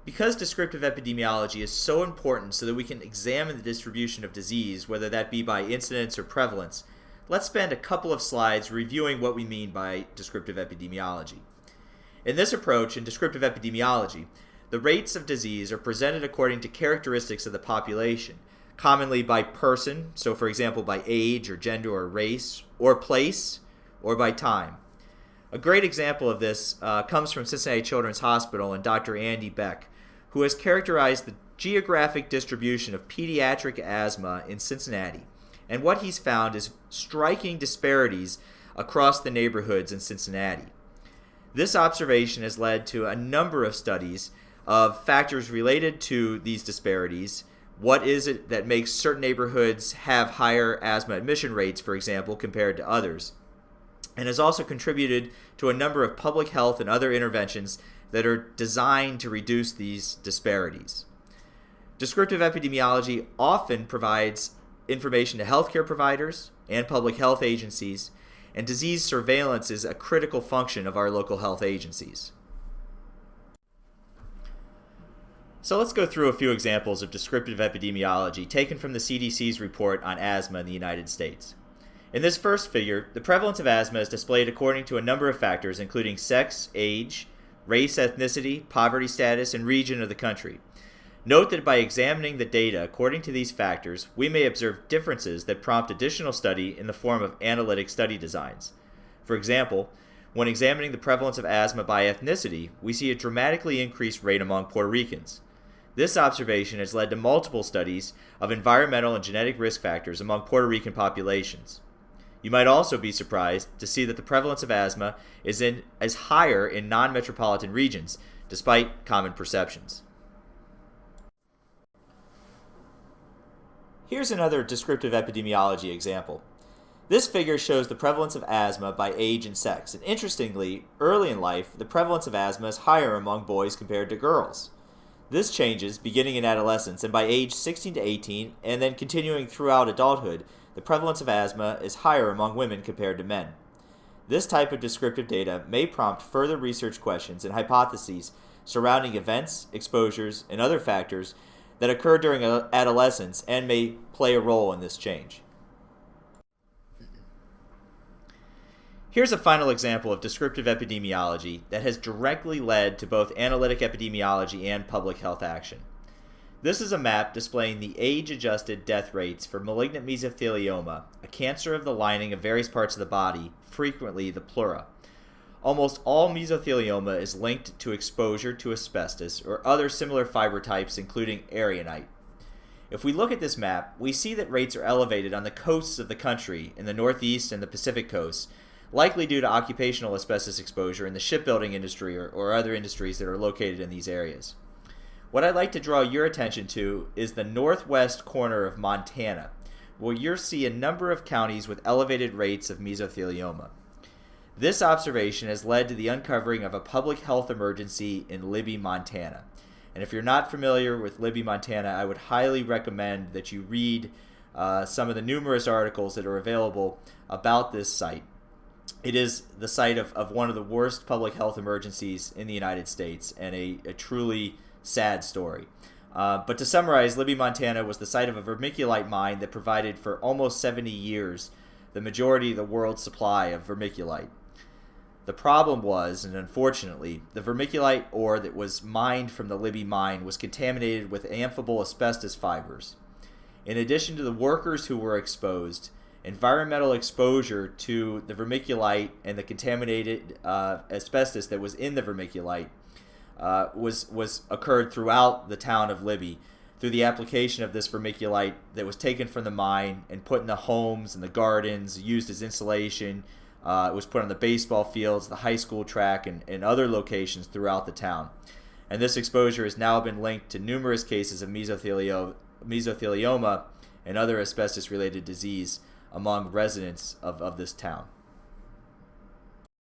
Because descriptive epidemiology is so important so that we can examine the distribution of disease, whether that be by incidence or prevalence, let's spend a couple of slides reviewing what we mean by descriptive epidemiology. In this approach, in descriptive epidemiology, the rates of disease are presented according to characteristics of the population, commonly by person, so for example by age or gender or race, or place, or by time. A great example of this comes from Cincinnati Children's Hospital and Dr. Andy Beck, who has characterized the geographic distribution of pediatric asthma in Cincinnati. And what he's found is striking disparities across the neighborhoods in Cincinnati. This observation has led to a number of studies of factors related to these disparities. What is it that makes certain neighborhoods have higher asthma admission rates, for example, compared to others? And has also contributed to a number of public health and other interventions that are designed to reduce these disparities. Descriptive epidemiology often provides information to healthcare providers and public health agencies, and disease surveillance is a critical function of our local health agencies. So let's go through a few examples of descriptive epidemiology taken from the CDC's report on asthma in the United States. In this first figure, the prevalence of asthma is displayed according to a number of factors, including sex, age, race, ethnicity, poverty status, and region of the country. Note that by examining the data according to these factors, we may observe differences that prompt additional study in the form of analytic study designs. For example, when examining the prevalence of asthma by ethnicity, we see a dramatically increased rate among Puerto Ricans. This observation has led to multiple studies of environmental and genetic risk factors among Puerto Rican populations. You might also be surprised to see that the prevalence of asthma is higher in non-metropolitan regions, despite common perceptions. Here's another descriptive epidemiology example. This figure shows the prevalence of asthma by age and sex, and interestingly, early in life, the prevalence of asthma is higher among boys compared to girls. This changes beginning in adolescence, and by age 16 to 18, and then continuing throughout adulthood, the prevalence of asthma is higher among women compared to men. This type of descriptive data may prompt further research questions and hypotheses surrounding events, exposures, and other factors that occur during adolescence and may play a role in this change. Here's a final example of descriptive epidemiology that has directly led to both analytic epidemiology and public health action. This is a map displaying the age-adjusted death rates for malignant mesothelioma, a cancer of the lining of various parts of the body, frequently the pleura. Almost all mesothelioma is linked to exposure to asbestos or other similar fiber types, including erionite. If we look at this map, we see that rates are elevated on the coasts of the country in the Northeast and the Pacific coasts, likely due to occupational asbestos exposure in the shipbuilding industry or other industries that are located in these areas. What I'd like to draw your attention to is the northwest corner of Montana, where you'll see a number of counties with elevated rates of mesothelioma. This observation has led to the uncovering of a public health emergency in Libby, Montana. And if you're not familiar with Libby, Montana, I would highly recommend that you read some of the numerous articles that are available about this site. It is the site of one of the worst public health emergencies in the United States, and a truly sad story. But to summarize, Libby, Montana was the site of a vermiculite mine that provided for almost 70 years the majority of the world's supply of vermiculite. The problem was, and unfortunately, the vermiculite ore that was mined from the Libby mine was contaminated with amphibole asbestos fibers. In addition to the workers who were exposed, environmental exposure to the vermiculite and the contaminated asbestos that was in the vermiculite was occurred throughout the town of Libby through the application of this vermiculite that was taken from the mine and put in the homes and the gardens, used as insulation. It was put on the baseball fields, the high school track, and other locations throughout the town. And this exposure has now been linked to numerous cases of mesothelioma and other asbestos-related disease among residents of this town.